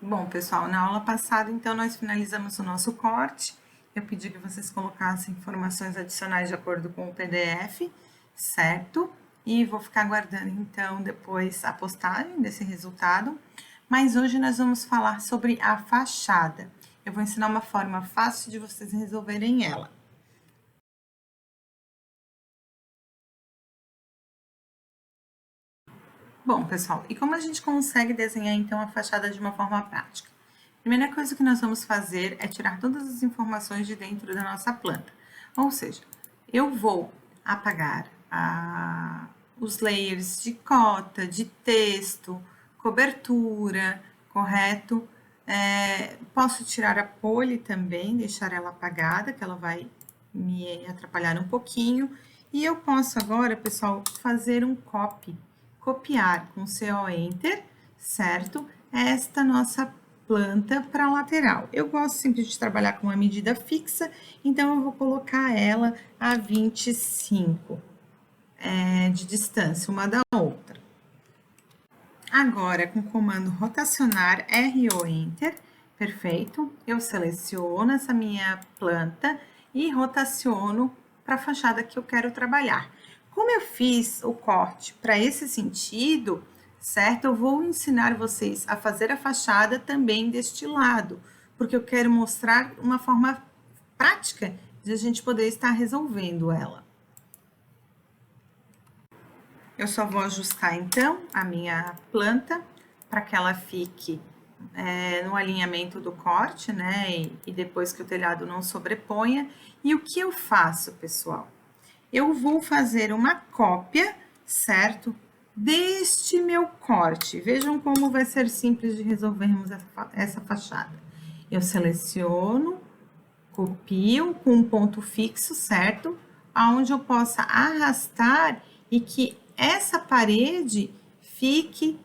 Bom, pessoal, na aula passada, então, nós finalizamos o nosso corte. Eu pedi que vocês colocassem informações adicionais de acordo com o PDF, certo? E vou ficar aguardando, então, depois a postagem desse resultado. Mas hoje nós vamos falar sobre a fachada. Eu vou ensinar uma forma fácil de vocês resolverem ela. Bom, pessoal, e como a gente consegue desenhar, então, a fachada de uma forma prática? Primeira coisa que nós vamos fazer é tirar todas as informações de dentro da nossa planta. Ou seja, eu vou apagar os layers de cota, de texto, cobertura, correto? Posso tirar a pole também, deixar ela apagada, que ela vai me atrapalhar um pouquinho. E eu posso agora, pessoal, fazer um copiar com CO Enter, certo? Esta nossa planta para a lateral. Eu gosto sempre de trabalhar com uma medida fixa, então eu vou colocar ela a 25 de distância uma da outra. Agora, com o comando rotacionar RO Enter, perfeito, eu seleciono essa minha planta e rotaciono para a fachada que eu quero trabalhar. Como eu fiz o corte para esse sentido, certo? Eu vou ensinar vocês a fazer a fachada também deste lado, porque eu quero mostrar uma forma prática de a gente poder estar resolvendo ela. Eu só vou ajustar, então, a minha planta para que ela fique no alinhamento do corte, né? E depois que o telhado não sobreponha. E o que eu faço, pessoal? Eu vou fazer uma cópia, certo? Deste meu corte. Vejam como vai ser simples de resolvermos essa fachada. Eu seleciono, copio com um ponto fixo, certo? Aonde eu possa arrastar e que essa parede fique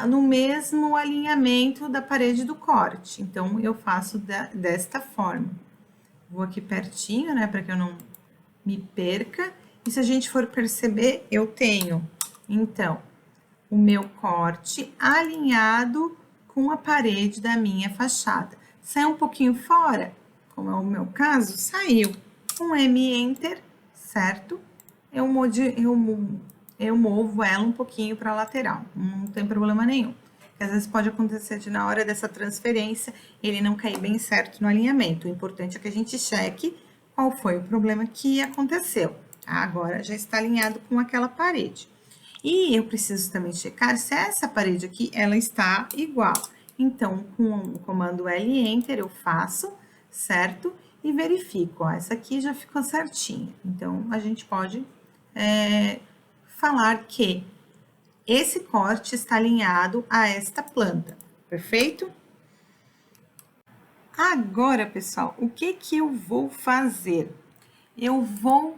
no mesmo alinhamento da parede do corte. Então, eu faço desta forma. Vou aqui pertinho, né, para que eu não me perca. E se a gente for perceber, eu tenho, então, o meu corte alinhado com a parede da minha fachada. Sai um pouquinho fora, como é o meu caso, saiu. Com M Enter, certo? Eu movo ela um pouquinho para a lateral, não tem problema nenhum. Às vezes pode acontecer de na hora dessa transferência ele não cair bem certo no alinhamento. O importante é que a gente cheque qual foi o problema que aconteceu. Agora já está alinhado com aquela parede. E eu preciso também checar se essa parede aqui, ela está igual. Então, com o comando L Enter, eu faço, certo? E verifico, ó, essa aqui já ficou certinha. Então, a gente pode falar que esse corte está alinhado a esta planta, perfeito? Agora, pessoal, o que eu vou fazer? Eu vou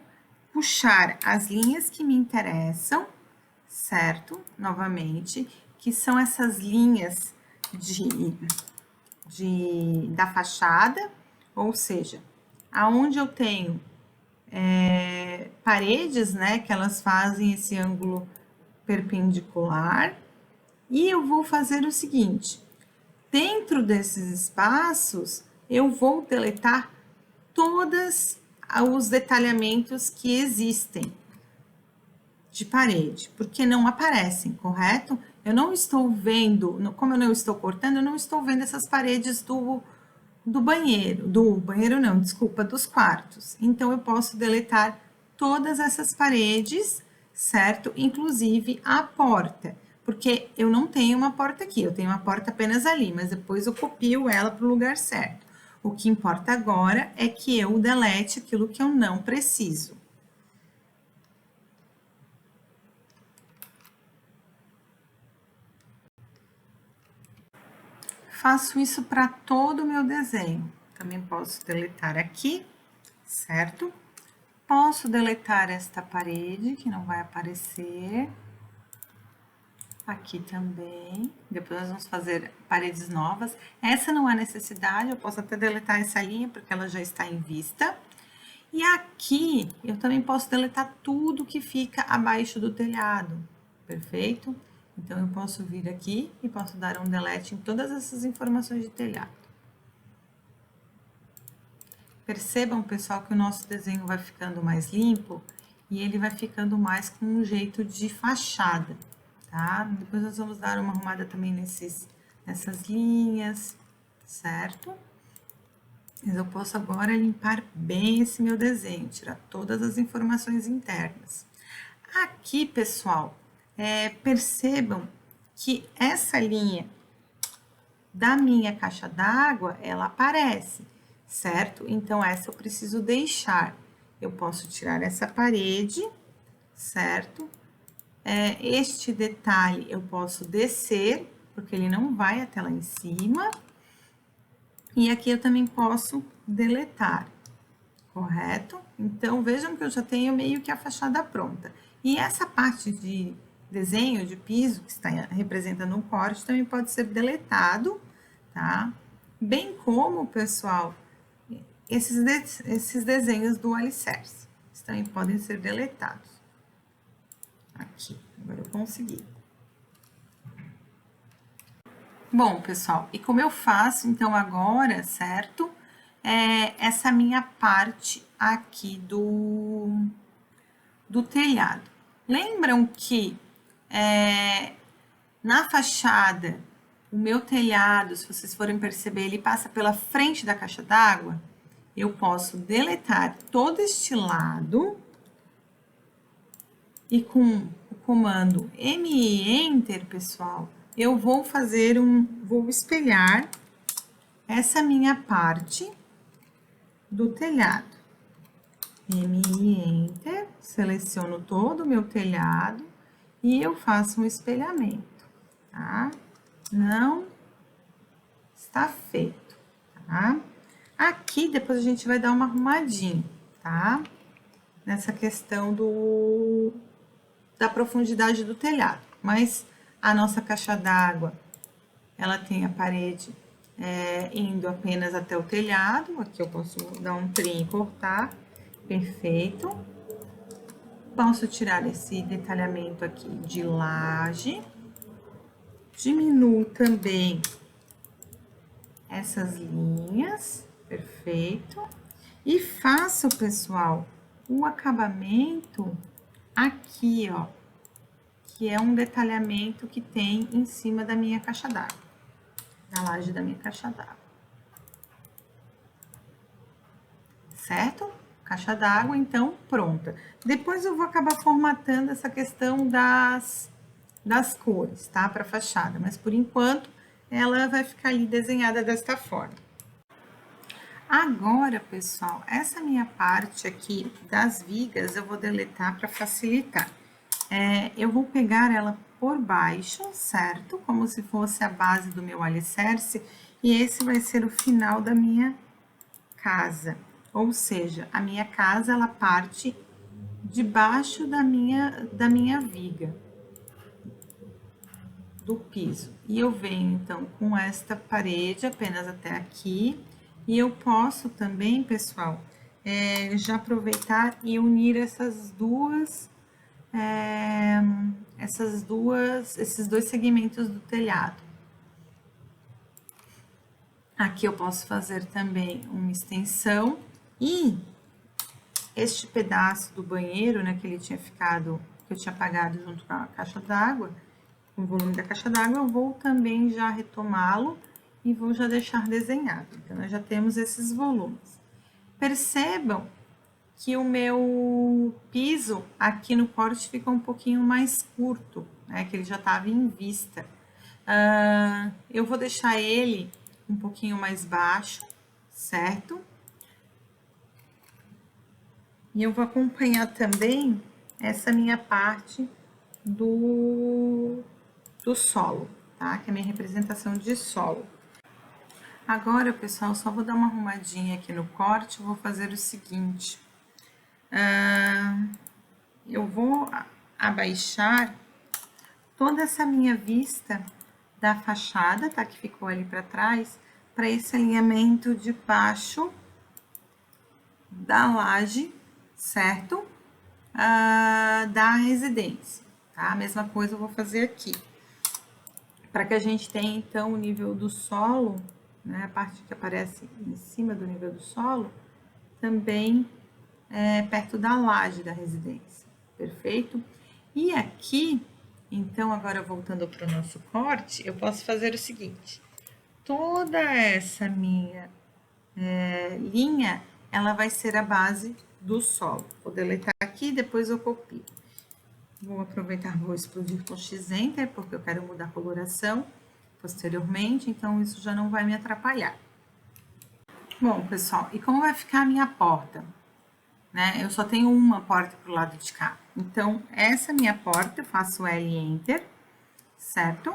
puxar as linhas que me interessam, certo? Novamente, que são essas linhas da fachada, ou seja, aonde eu tenho paredes, né, que elas fazem esse ângulo perpendicular, e eu vou fazer o seguinte, dentro desses espaços, eu vou deletar todos os detalhamentos que existem de parede, porque não aparecem, correto? Eu não estou vendo, como eu não estou cortando, eu não estou vendo essas paredes do banheiro não, desculpa, dos quartos. Então, eu posso deletar todas essas paredes, certo? Inclusive a porta, porque eu não tenho uma porta aqui, eu tenho uma porta apenas ali, mas depois eu copio ela para o lugar certo. O que importa agora é que eu delete aquilo que eu não preciso. Faço isso para todo o meu desenho. Também posso deletar aqui, certo? Posso deletar esta parede, que não vai aparecer. Aqui também. Depois nós vamos fazer paredes novas. Essa não há necessidade, eu posso até deletar essa linha, porque ela já está em vista. E aqui, eu também posso deletar tudo que fica abaixo do telhado, perfeito? Então, eu posso vir aqui e posso dar um delete em todas essas informações de telhado. Percebam, pessoal, que o nosso desenho vai ficando mais limpo e ele vai ficando mais com um jeito de fachada, tá? Depois nós vamos dar uma arrumada também nessas linhas, certo? Mas eu posso agora limpar bem esse meu desenho, tirar todas as informações internas. Aqui, pessoal, percebam que essa linha da minha caixa d'água, ela aparece, certo? Então, essa eu preciso deixar. Eu posso tirar essa parede, certo? Este detalhe eu posso descer, porque ele não vai até lá em cima. E aqui eu também posso deletar, correto? Então, vejam que eu já tenho meio que a fachada pronta. E essa parte de desenho de piso, que está representando um corte, também pode ser deletado, tá? Bem como, pessoal, esses desenhos do alicerce. Eles também podem ser deletados. Aqui, agora eu consegui. Bom, pessoal, e como eu faço, então, agora, certo? Essa minha parte aqui do telhado. Lembram que na fachada, o meu telhado, se vocês forem perceber, ele passa pela frente da caixa d'água? Eu posso deletar todo este lado e com o comando M-Enter, pessoal, eu vou vou espelhar essa minha parte do telhado. M-Enter, seleciono todo o meu telhado e eu faço um espelhamento, tá? Não está feito, tá? Aqui, depois a gente vai dar uma arrumadinha, tá? Nessa questão da profundidade do telhado. Mas a nossa caixa d'água, ela tem a parede indo apenas até o telhado. Aqui eu posso dar um trim e cortar. Perfeito. Posso tirar esse detalhamento aqui de laje. Diminuo também essas linhas. Perfeito. E faço, pessoal, o acabamento aqui, ó, que é um detalhamento que tem em cima da minha caixa d'água, da laje da minha caixa d'água. Certo? Caixa d'água, então, pronta. Depois eu vou acabar formatando essa questão das cores, tá? Para fachada, mas por enquanto ela vai ficar ali desenhada desta forma. Agora, pessoal, essa minha parte aqui das vigas eu vou deletar para facilitar. Eu vou pegar ela por baixo, certo? Como se fosse a base do meu alicerce, e esse vai ser o final da minha casa. Ou seja, a minha casa, ela parte debaixo da minha viga, do piso. E eu venho, então, com esta parede apenas até aqui. E eu posso também, pessoal, já aproveitar e unir esses dois segmentos do telhado. Aqui eu posso fazer também uma extensão e este pedaço do banheiro, né, que ele tinha ficado, que eu tinha apagado junto com a caixa d'água, com o volume da caixa d'água, eu vou também já retomá-lo e vou já deixar desenhado. Então, nós já temos esses volumes. Percebam que o meu piso aqui no corte fica um pouquinho mais curto, né? Que ele já estava em vista. Eu vou deixar ele um pouquinho mais baixo, certo? E eu vou acompanhar também essa minha parte do solo, tá? Que é a minha representação de solo. Agora, pessoal, só vou dar uma arrumadinha aqui no corte, eu vou fazer o seguinte. Eu vou abaixar toda essa minha vista da fachada, tá? Que ficou ali para trás, para esse alinhamento de baixo da laje, certo? Da residência, tá? A mesma coisa eu vou fazer aqui. para que a gente tenha, então, o nível do solo, né, a parte que aparece em cima do nível do solo, também perto da laje da residência, perfeito? E aqui, então, agora voltando para o nosso corte, eu posso fazer o seguinte: toda essa minha linha, ela vai ser a base do solo. Vou deletar aqui, depois eu copio. Vou aproveitar, vou explodir com X-Enter, porque eu quero mudar a coloração posteriormente, então isso já não vai me atrapalhar. Bom, pessoal, e como vai ficar a minha porta? Né? Eu só tenho uma porta para o lado de cá. Então, essa minha porta, eu faço L Enter, certo?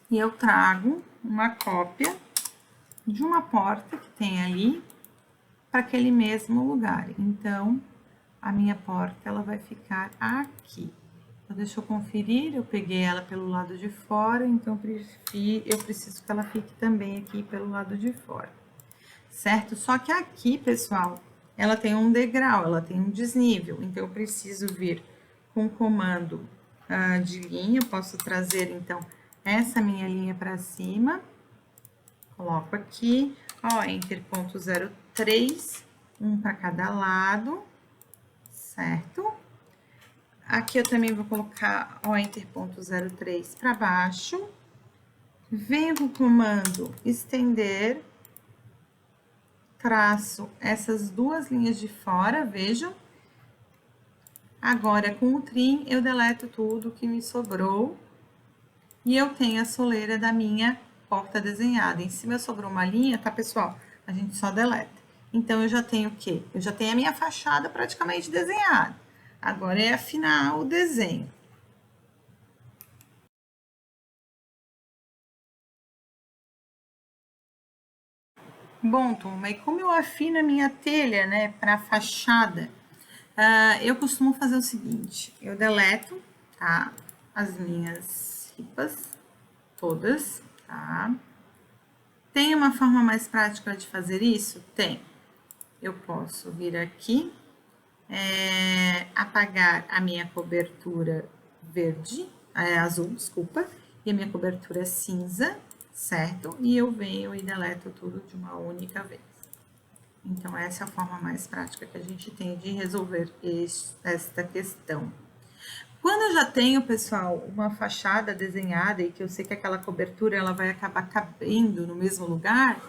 E eu trago uma cópia de uma porta que tem ali para aquele mesmo lugar. Então, a minha porta, ela vai ficar aqui. Então, deixa eu conferir, eu peguei ela pelo lado de fora, então eu preciso que ela fique também aqui pelo lado de fora, certo? Só que aqui, pessoal, ela tem um degrau, ela tem um desnível, então eu preciso vir com o comando de linha, eu posso trazer, então, essa minha linha para cima, coloco aqui, ó, Enter ponto 03, um para cada lado, certo? Aqui eu também vou colocar, ó, Enter ponto 03 para baixo, venho com o comando estender, traço essas duas linhas de fora, vejam. Agora, com o trim, eu deleto tudo que me sobrou. E eu tenho a soleira da minha porta desenhada. Em cima sobrou uma linha, tá, pessoal? A gente só deleta. Então, eu já tenho o quê? Eu já tenho a minha fachada praticamente desenhada. Agora é afinar o desenho. Bom, turma, e como eu afino a minha telha, né, para fachada, eu costumo fazer o seguinte: eu deleto, tá, as minhas ripas todas, tá? Tem uma forma mais prática de fazer isso? Tem. Eu posso vir aqui, apagar a minha cobertura verde, azul, desculpa, e a minha cobertura cinza, certo? E eu venho e deleto tudo de uma única vez. Então, essa é a forma mais prática que a gente tem de resolver esta questão. Quando eu já tenho, pessoal, uma fachada desenhada e que eu sei que aquela cobertura ela vai acabar cabendo no mesmo lugar,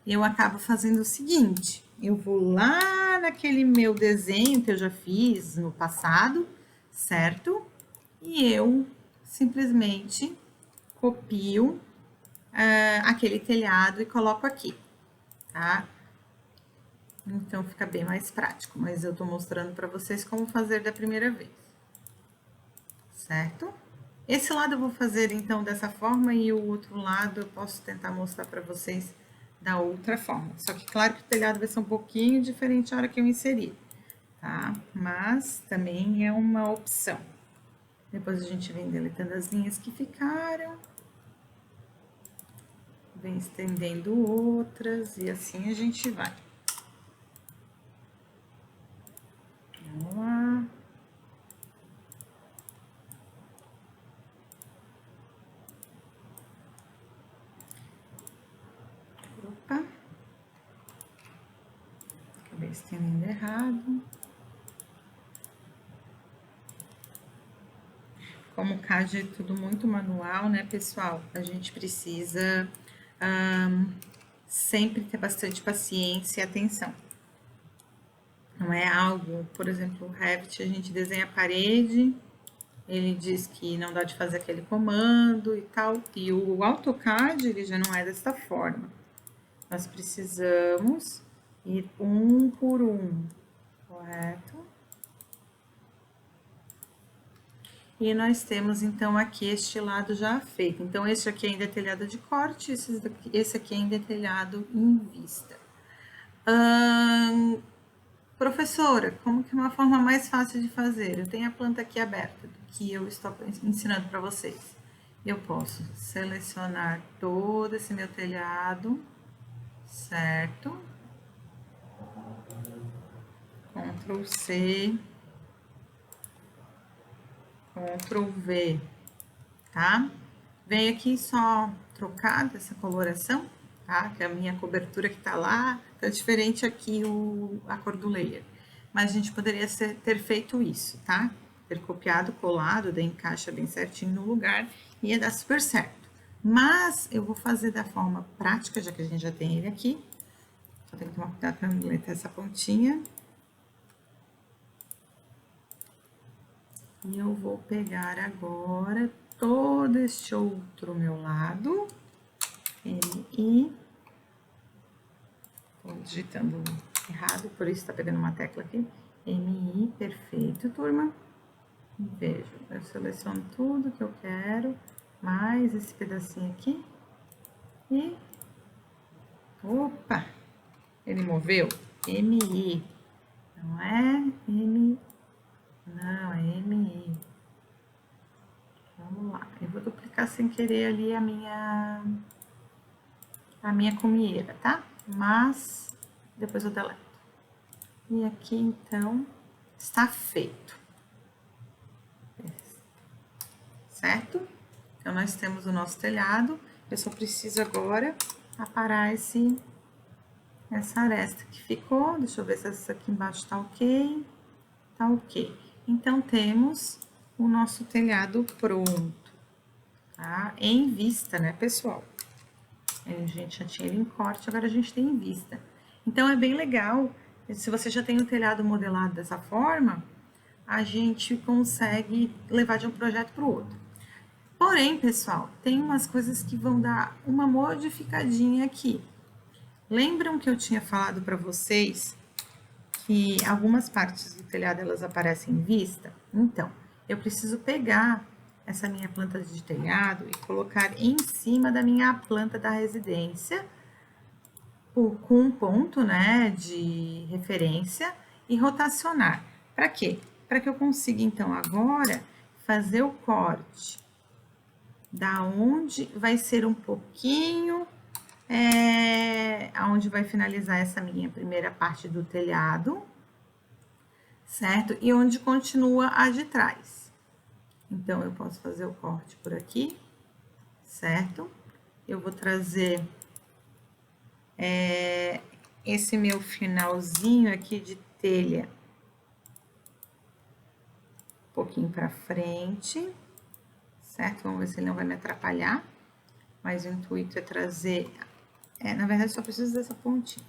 eu acabo fazendo o seguinte: eu vou lá naquele meu desenho que eu já fiz no passado, certo? E eu simplesmente copio aquele telhado e coloco aqui, tá? Então fica bem mais prático, mas eu tô mostrando para vocês como fazer da primeira vez, certo? Esse lado eu vou fazer então dessa forma e o outro lado eu posso tentar mostrar para vocês da outra forma. Só que claro que o telhado vai ser um pouquinho diferente a hora que eu inserir, tá? Mas também é uma opção. Depois a gente vem deletando as linhas que ficaram. Vem estendendo outras e assim a gente vai. Vamos lá. Opa. Acabei estendendo errado. Como o CAD é tudo muito manual, né, pessoal? A gente precisa sempre ter bastante paciência e atenção. Não é algo, por exemplo, o Revit, a gente desenha a parede, ele diz que não dá de fazer aquele comando e tal, e o AutoCAD, ele já não é dessa forma. Nós precisamos ir um por um, correto? E nós temos, então, aqui este lado já feito. Então, esse aqui ainda é telhado de corte, esse aqui ainda é telhado em vista. Professora, como que é uma forma mais fácil de fazer? Eu tenho a planta aqui aberta, que eu estou ensinando para vocês. Eu posso selecionar todo esse meu telhado, certo? Ctrl C, Ctrl V, tá? Veio aqui só trocada essa coloração, tá? Que a minha cobertura que tá lá, tá diferente aqui a cor do layer. Mas a gente poderia ter feito isso, tá? Ter copiado, colado, daí encaixa bem certinho no lugar e ia dar super certo. Mas eu vou fazer da forma prática, já que a gente já tem ele aqui. Só tem que tomar cuidado para não deletar essa pontinha. E eu vou pegar agora todo este outro meu lado. MI. Tô digitando errado, por isso tá pegando uma tecla aqui. MI, perfeito, turma. Vejo, eu seleciono tudo que eu quero, mais esse pedacinho aqui. E... opa! Ele moveu. MI. Não é M... não, é MI. Vamos lá. Eu vou duplicar sem querer ali a minha comieira, tá? Mas depois eu deleto. E aqui, então, está feito. Certo? Então, nós temos o nosso telhado. Eu só preciso agora aparar essa aresta que ficou. Deixa eu ver se essa aqui embaixo tá ok. Tá ok. Então, temos o nosso telhado pronto, tá? Em vista, né, pessoal? A gente já tinha ele em corte, agora a gente tem em vista. Então, é bem legal. Se você já tem o telhado modelado dessa forma, a gente consegue levar de um projeto para o outro. Porém, pessoal, tem umas coisas que vão dar uma modificadinha aqui. Lembram que eu tinha falado para vocês que algumas partes do telhado elas aparecem em vista? Então, eu preciso pegar essa minha planta de telhado e colocar em cima da minha planta da residência, com um ponto, né, de referência e rotacionar. Para quê? Para que eu consiga, então, agora fazer o corte da onde vai ser um pouquinho, aonde vai finalizar essa minha primeira parte do telhado, certo? E onde continua a de trás. Então, eu posso fazer o corte por aqui, certo? Eu vou trazer esse meu finalzinho aqui de telha um pouquinho para frente, certo? Vamos ver se ele não vai me atrapalhar. Mas o intuito é trazer... na verdade, só preciso dessa pontinha.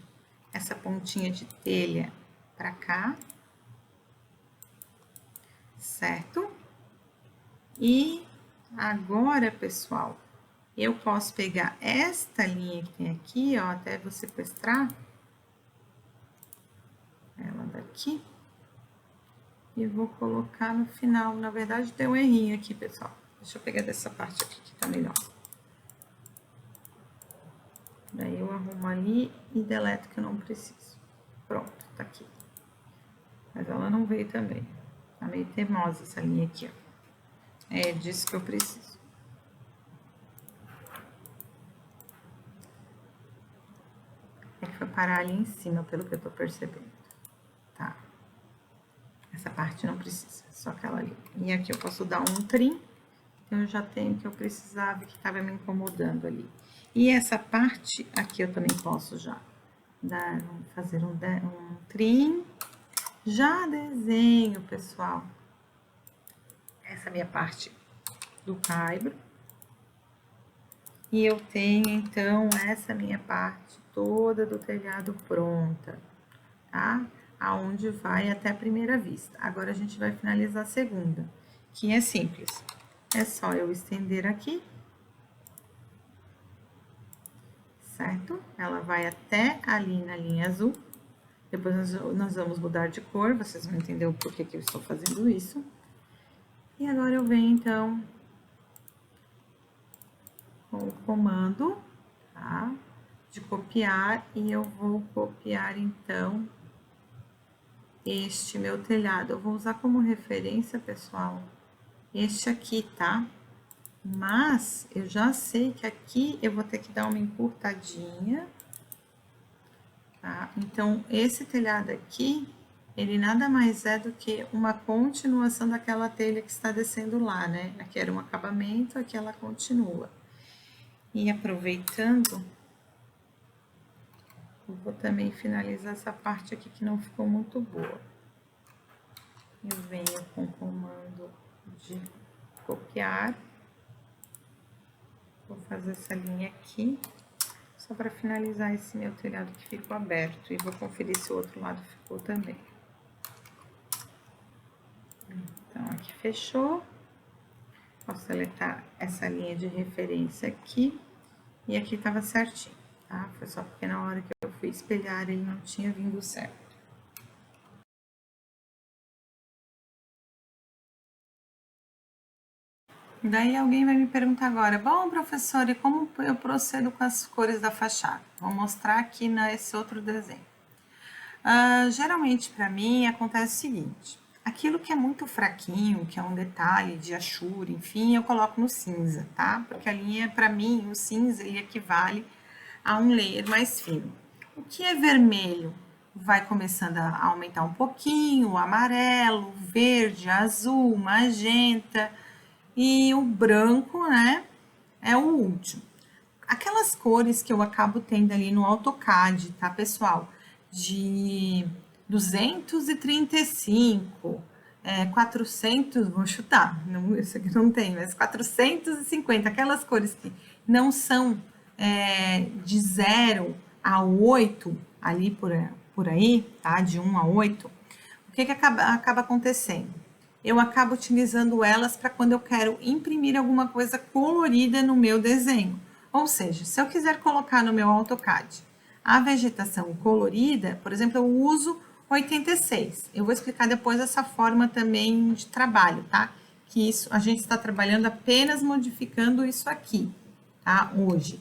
Essa pontinha de telha para cá. Certo? E agora, pessoal, eu posso pegar esta linha que tem aqui, ó, até vou sequestrar ela daqui. E vou colocar no final. Na verdade, tem um errinho aqui, pessoal. Deixa eu pegar dessa parte aqui que tá melhor. Daí eu arrumo ali e deleto que eu não preciso. Pronto, tá aqui. Mas ela não veio também. Tá meio teimosa essa linha aqui, ó. É disso que eu preciso. É que foi parar ali em cima, pelo que eu tô percebendo. Tá. Essa parte não precisa, só aquela ali. E aqui eu posso dar um trim. Então, eu já tenho o que eu precisava, que estava me incomodando ali. E essa parte aqui eu também posso já fazer um trim. Já desenho, pessoal, essa minha parte do caibro. E eu tenho, então, essa minha parte toda do telhado pronta, tá? Aonde vai até a primeira vista. Agora, a gente vai finalizar a segunda, que é simples. É só eu estender aqui, certo? Ela vai até ali na linha azul. Depois nós vamos mudar de cor, vocês vão entender o porquê que eu estou fazendo isso. E agora eu venho, então, com o comando, tá? De copiar, e eu vou copiar, então, este meu telhado. Eu vou usar como referência, pessoal, este aqui, tá? Mas eu já sei que aqui eu vou ter que dar uma encurtadinha, tá? Então, esse telhado aqui, ele nada mais é do que uma continuação daquela telha que está descendo lá, né? Aqui era um acabamento, aqui ela continua. E aproveitando, eu vou também finalizar essa parte aqui que não ficou muito boa. Eu venho com o comando de copiar. Vou fazer essa linha aqui, só para finalizar esse meu telhado que ficou aberto. E vou conferir se o outro lado ficou também. Então, aqui fechou. Posso seletar essa linha de referência aqui. E aqui tava certinho, tá? Foi só porque na hora que eu fui espelhar, ele não tinha vindo certo. Daí alguém vai me perguntar agora, bom, professora, e como eu procedo com as cores da fachada? Vou mostrar aqui nesse outro desenho. Geralmente, para mim, acontece o seguinte, aquilo que é muito fraquinho, que é um detalhe de achura, enfim, eu coloco no cinza, tá? Porque a linha, para mim, o cinza, ele equivale a um layer mais fino. O que é vermelho vai começando a aumentar um pouquinho, o amarelo, verde, azul, magenta e o branco, né, é o último. Aquelas cores que eu acabo tendo ali no AutoCAD, tá, pessoal? De 235, 400, vou chutar, não, isso aqui não tem, mas 450, aquelas cores que não são de 0 a 8, ali por aí, tá? De 1 a 8, o que acaba acontecendo? Eu acabo utilizando elas para quando eu quero imprimir alguma coisa colorida no meu desenho. Ou seja, se eu quiser colocar no meu AutoCAD a vegetação colorida, por exemplo, eu uso 86. Eu vou explicar depois essa forma também de trabalho, tá? Que isso a gente está trabalhando apenas modificando isso aqui, tá? Hoje.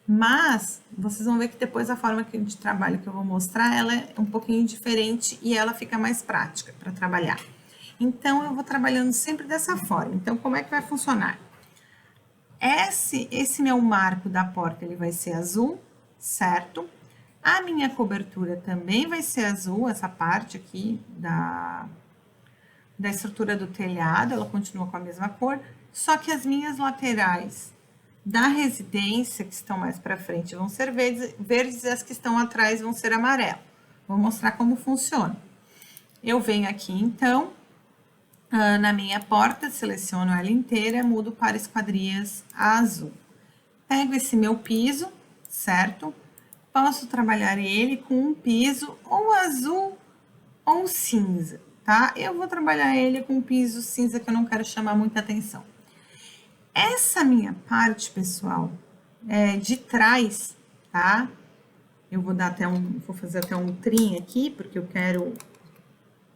Mas vocês vão ver que depois a forma de trabalho que eu vou mostrar, ela é um pouquinho diferente e ela fica mais prática para trabalhar. Então, eu vou trabalhando sempre dessa forma. Então, como é que vai funcionar? Esse meu marco da porta, ele vai ser azul, certo? A minha cobertura também vai ser azul, essa parte aqui da estrutura do telhado, ela continua com a mesma cor, só que as minhas laterais da residência, que estão mais para frente, vão ser verdes e as que estão atrás vão ser amarelo. Vou mostrar como funciona. Eu venho aqui, então, na minha porta, seleciono ela inteira, mudo para esquadrias azul. Pego esse meu piso, certo? Posso trabalhar ele com um piso ou azul ou cinza, tá? Eu vou trabalhar ele com um piso cinza que eu não quero chamar muita atenção. Essa minha parte, pessoal, de trás, tá? Eu vou dar vou fazer até um trim aqui, porque eu quero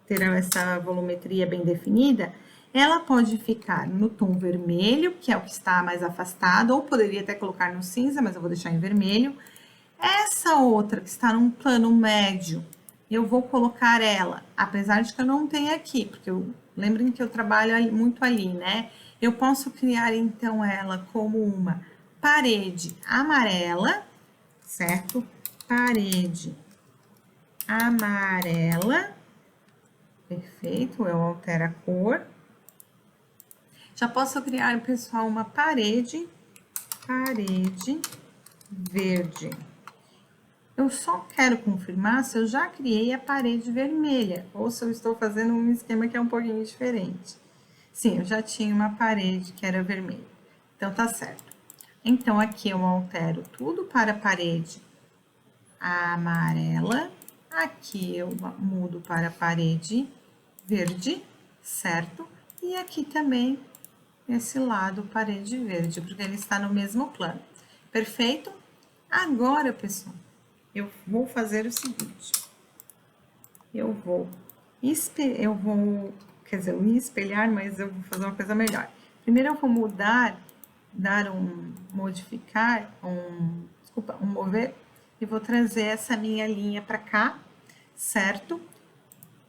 ter essa volumetria bem definida. Ela pode ficar no tom vermelho, que é o que está mais afastado, ou poderia até colocar no cinza, mas eu vou deixar em vermelho. Essa outra que está num plano médio, eu vou colocar ela, apesar de que eu não tenha aqui, porque lembrem que eu trabalho muito ali, né? Eu posso criar, então, ela como uma parede amarela, certo? Parede amarela, perfeito, eu altero a cor. Já posso criar, pessoal, uma parede verde. Eu só quero confirmar se eu já criei a parede vermelha, ou se eu estou fazendo um esquema que é um pouquinho diferente. Sim, eu já tinha uma parede que era vermelha. Então, tá certo. Então, aqui eu altero tudo para a parede amarela. Aqui eu mudo para a parede verde, certo? E aqui também, esse lado, parede verde, porque ele está no mesmo plano. Perfeito? Agora, pessoal, eu vou fazer o seguinte. Quer dizer, eu ia espelhar, mas eu vou fazer uma coisa melhor. Primeiro eu vou modificar, mover, e vou trazer essa minha linha para cá, certo?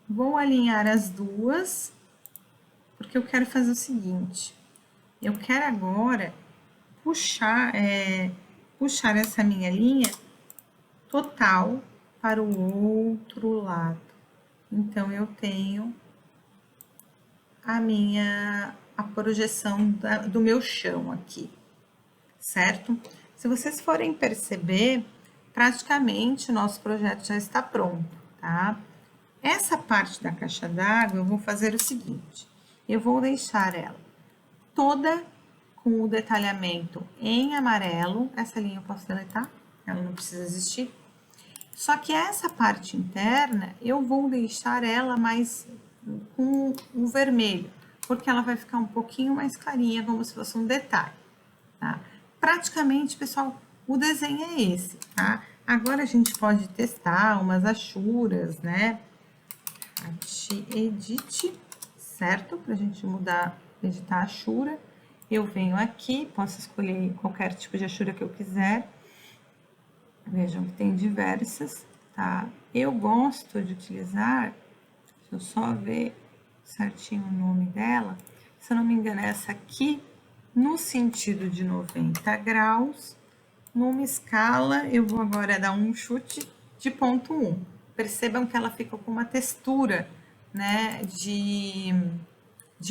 Vou alinhar as duas, porque eu quero fazer o seguinte. Eu quero agora puxar essa minha linha total para o outro lado. Então, eu tenho a projeção do meu chão aqui, certo? Se vocês forem perceber, praticamente o nosso projeto já está pronto, tá? Essa parte da caixa d'água, eu vou fazer o seguinte, eu vou deixar ela toda com o detalhamento em amarelo, essa linha eu posso deletar, ela não precisa existir. Só que essa parte interna, eu vou deixar ela mais com o vermelho, porque ela vai ficar um pouquinho mais clarinha, como se fosse um detalhe, tá? Praticamente, pessoal, o desenho é esse, tá? Agora a gente pode testar umas achuras, né? Edit, certo? Pra gente mudar, editar a achura. Eu venho aqui, posso escolher qualquer tipo de achura que eu quiser. Vejam que tem diversas, tá? Eu gosto de utilizar, deixa eu só ver certinho o nome dela, se eu não me engano, é essa aqui, no sentido de 90 graus, numa escala, eu vou agora dar um chute de ponto 1. Percebam que ela fica com uma textura, né, de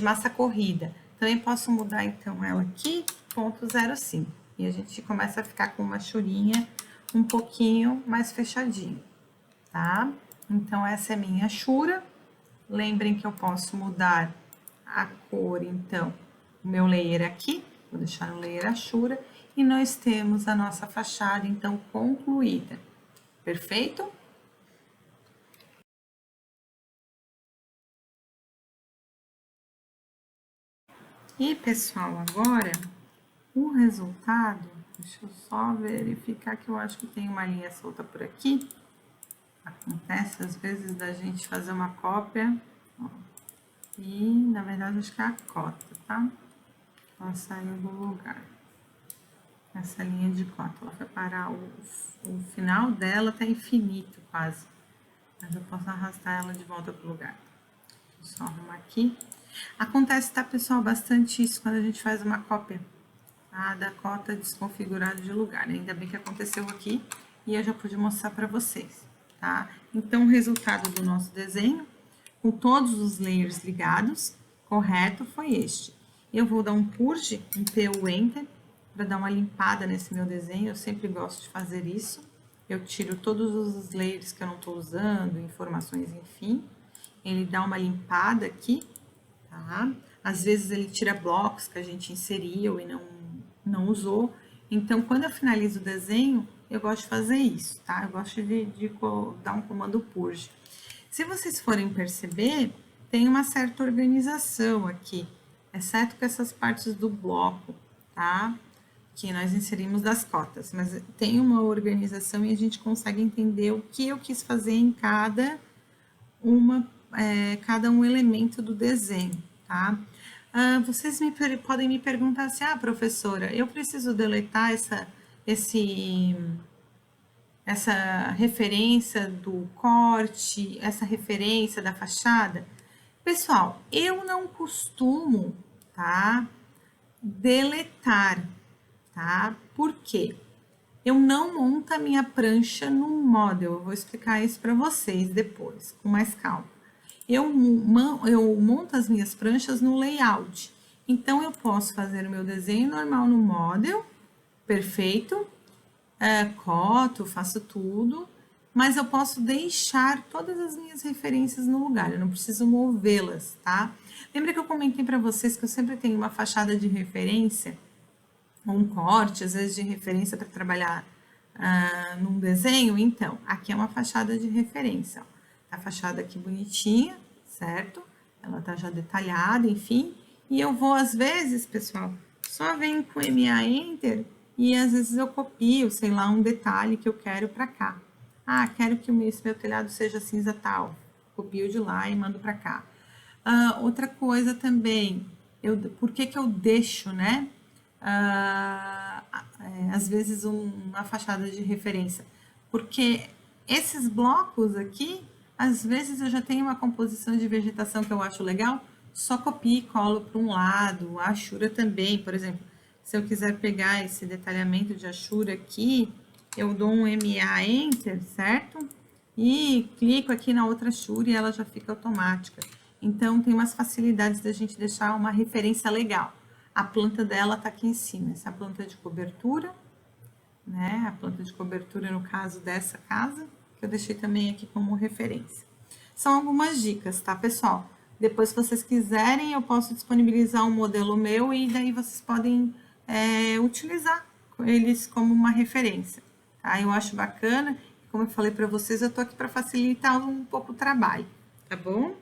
massa corrida. Também posso mudar, então, ela aqui, ponto 0,5. E a gente começa a ficar com uma churinha um pouquinho mais fechadinho, tá? Então, essa é minha chura. Lembrem que eu posso mudar a cor, então, o meu layer aqui, vou deixar no layer achura, e nós temos a nossa fachada, então, concluída. Perfeito? E, pessoal, agora, o resultado, deixa eu só verificar que eu acho que tem uma linha solta por aqui. Acontece, às vezes, da gente fazer uma cópia, ó, e, na verdade, acho que é a cota, tá? Ela saiu do lugar. Essa linha de cota, ela vai parar, o final dela tá infinito quase. Mas eu posso arrastar ela de volta pro lugar. Deixa eu só arrumar aqui. Acontece, tá, pessoal, bastante isso quando a gente faz uma cópia, tá, da cota desconfigurada de lugar. Ainda bem que aconteceu aqui e eu já pude mostrar para vocês, tá? Então, o resultado do nosso desenho, com todos os layers ligados, correto, foi este. Eu vou dar um purge, um PU Enter, para dar uma limpada nesse meu desenho, eu sempre gosto de fazer isso. Eu tiro todos os layers que eu não estou usando, informações, enfim. Ele dá uma limpada aqui, tá? Às vezes ele tira blocos que a gente inseriu e não usou. Então, quando eu finalizo o desenho, eu gosto de fazer isso, tá? Eu gosto de dar um comando purge. Se vocês forem perceber, tem uma certa organização aqui, exceto com essas partes do bloco, tá? Que nós inserimos das cotas, mas tem uma organização e a gente consegue entender o que eu quis fazer em cada um elemento do desenho, tá? Vocês podem me perguntar assim, professora, eu preciso deletar essa referência do corte, essa referência da fachada? Pessoal, eu não costumo, tá, deletar, tá? Por quê? Eu não monto a minha prancha no model, eu vou explicar isso para vocês depois, com mais calma. Eu monto as minhas pranchas no layout, então eu posso fazer o meu desenho normal no model, perfeito, coto, faço tudo, mas eu posso deixar todas as minhas referências no lugar, eu não preciso movê-las, tá? Lembra que eu comentei para vocês que eu sempre tenho uma fachada de referência, um corte, às vezes de referência para trabalhar num desenho? Então, aqui é uma fachada de referência, ó. A fachada aqui bonitinha, certo? Ela tá já detalhada, enfim. E eu vou, às vezes, pessoal, só venho com MA Enter e às vezes eu copio, sei lá, um detalhe que eu quero para cá. Quero que esse meu telhado seja cinza tal. Copio de lá e mando para cá. Outra coisa também, por que eu deixo, né? Às vezes uma fachada de referência, porque esses blocos aqui, às vezes eu já tenho uma composição de vegetação que eu acho legal, só copio e colo para um lado, a achura também, por exemplo, se eu quiser pegar esse detalhamento de achura aqui, eu dou um MA Enter, certo? e clico aqui na outra Shure e ela já fica automática. Então, tem umas facilidades da gente deixar uma referência legal. A planta dela tá aqui em cima, essa planta de cobertura, né? A planta de cobertura no caso dessa casa, que eu deixei também aqui como referência. São algumas dicas, tá, pessoal? Depois, se vocês quiserem, eu posso disponibilizar um modelo meu e daí vocês podem utilizar eles como uma referência, tá? Eu acho bacana, como eu falei para vocês, eu tô aqui para facilitar um pouco o trabalho, tá bom?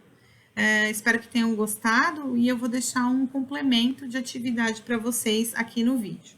Espero que tenham gostado e eu vou deixar um complemento de atividade para vocês aqui no vídeo.